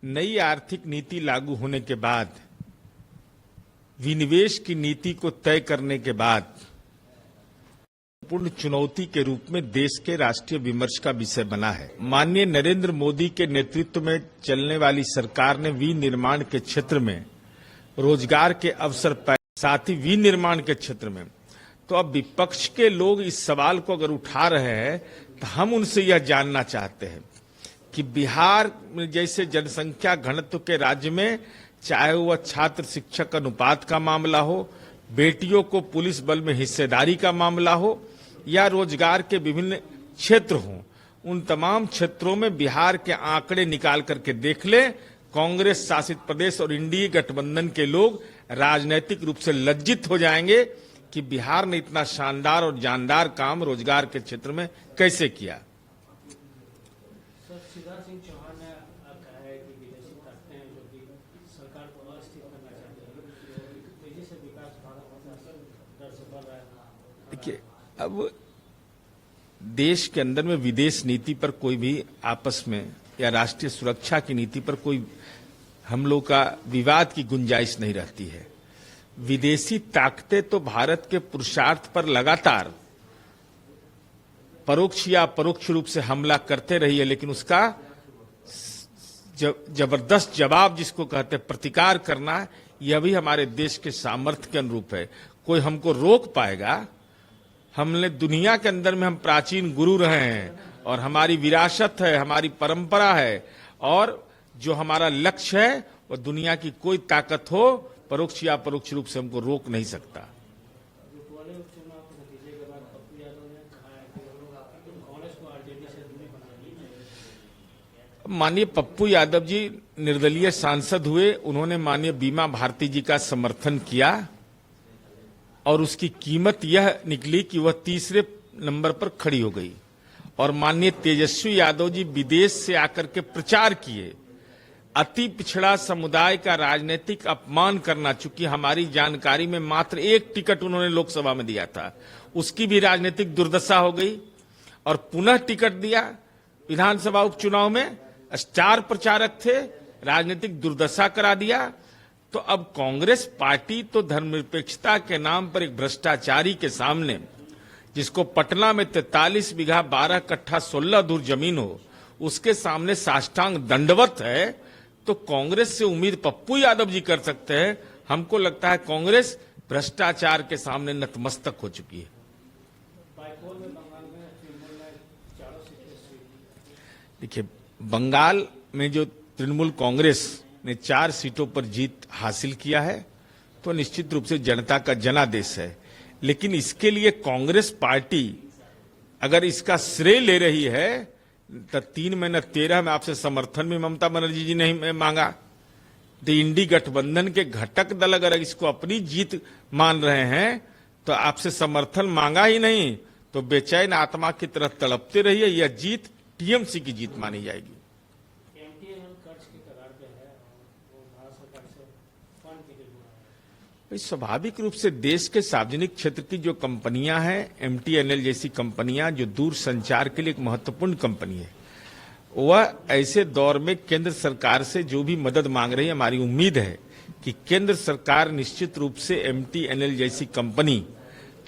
नई आर्थिक नीति लागू होने के बाद, विनिवेश की नीति को तय करने के बाद पूर्ण चुनौती के रूप में देश के राष्ट्रीय विमर्श का विषय बना है। माननीय नरेंद्र मोदी के नेतृत्व में चलने वाली सरकार ने विनिर्माण के क्षेत्र में रोजगार के अवसर पाए, साथ ही विनिर्माण के क्षेत्र में। तो अब विपक्ष के लोग इस सवाल को अगर उठा रहे हैं तो हम उनसे यह जानना चाहते हैं कि बिहार में जैसे जनसंख्या घनत्व के राज्य में, चाहे वह छात्र शिक्षक अनुपात का मामला हो, बेटियों को पुलिस बल में हिस्सेदारी का मामला हो या रोजगार के विभिन्न क्षेत्र हों, उन तमाम क्षेत्रों में बिहार के आंकड़े निकाल करके देख ले, कांग्रेस शासित प्रदेश और इंडिया गठबंधन के लोग राजनीतिक रूप से लज्जित हो जाएंगे कि बिहार ने इतना शानदार और जानदार काम रोजगार के क्षेत्र में कैसे किया। शिवराज सिंह चौहान ने कहा है कि विदेशी ताकतें हैं जो कि सरकार को अस्थिर करना चाहती है, तेजी से विकास दर से बढ़ रहा है। देखिए, अब देश के अंदर में विदेश नीति पर कोई भी आपस में या राष्ट्रीय सुरक्षा की नीति पर कोई हम लोग का विवाद की गुंजाइश नहीं रहती है। विदेशी ताकतें तो भारत के पुरुषार्थ पर लगातार परोक्ष या अपरोक्ष रूप से हमला करते रही है, लेकिन उसका जबरदस्त जवाब जिसको कहते हैं प्रतिकार करना, यह भी हमारे देश के सामर्थ्य के अनुरूप है। कोई हमको रोक पाएगा? हमने दुनिया के अंदर में हम प्राचीन गुरु रहे हैं और हमारी विरासत है, हमारी परंपरा है, और जो हमारा लक्ष्य है वह दुनिया की कोई ताकत हो परोक्ष या अपरोक्ष रूप से हमको रोक नहीं सकता। माननीय पप्पू यादव जी निर्दलीय सांसद हुए, उन्होंने माननीय बीमा भारती जी का समर्थन किया और उसकी कीमत यह निकली कि वह तीसरे नंबर पर खड़ी हो गई। और माननीय तेजस्वी यादव जी विदेश से आकर के प्रचार किए, अति पिछड़ा समुदाय का राजनीतिक अपमान करना। चूंकि हमारी जानकारी में मात्र एक टिकट उन्होंने लोकसभा में दिया था, उसकी भी राजनीतिक दुर्दशा हो गई और पुनः टिकट दिया। विधानसभा उपचुनाव में स्टार प्रचारक थे, राजनीतिक दुर्दशा करा दिया। तो अब कांग्रेस पार्टी तो धर्मनिरपेक्षता के नाम पर एक भ्रष्टाचारी के सामने, जिसको पटना में 43 बीघा 12 कट्ठा 16 धुर जमीन हो, उसके सामने साष्टांग दंडवत है। तो कांग्रेस से उम्मीद पप्पू यादव जी कर सकते हैं। हमको लगता है कांग्रेस भ्रष्टाचार के सामने नतमस्तक हो चुकी है। देखिए, बंगाल में जो तृणमूल कांग्रेस ने 4 सीटों पर जीत हासिल किया है, तो निश्चित रूप से जनता का जनादेश है। लेकिन इसके लिए कांग्रेस पार्टी अगर इसका श्रेय ले रही है तो 3 में न 13 में आपसे समर्थन भी ममता बनर्जी जी ने मांगा। तो इंडी गठबंधन के घटक दल अगर इसको अपनी जीत मान रहे हैं तो आपसे समर्थन मांगा ही नहीं तो बेचैन आत्मा की तरह तड़पते रहिए। यह जीत टीएमसी की जीत मानी जाएगी। स्वाभाविक रूप से देश के सार्वजनिक क्षेत्र की जो कंपनियां हैं, एमटीएनएल जैसी कंपनियां जो दूर संचार के लिए एक महत्वपूर्ण कंपनी है, वह ऐसे दौर में केंद्र सरकार से जो भी मदद मांग रही है, हमारी उम्मीद है कि केंद्र सरकार निश्चित रूप से एमटीएनएल जैसी कंपनी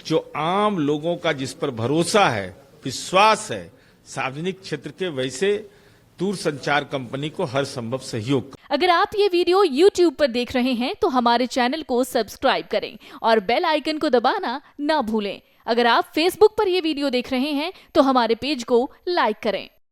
जो आम लोगों का जिस पर भरोसा है, विश्वास है सार्वजनिक क्षेत्र के, वैसे दूर संचार कंपनी को हर संभव सहयोग। अगर आप ये वीडियो YouTube पर देख रहे हैं तो हमारे चैनल को सब्सक्राइब करें और बेल आइकन को दबाना ना भूलें। अगर आप Facebook पर ये वीडियो देख रहे हैं तो हमारे पेज को लाइक करें।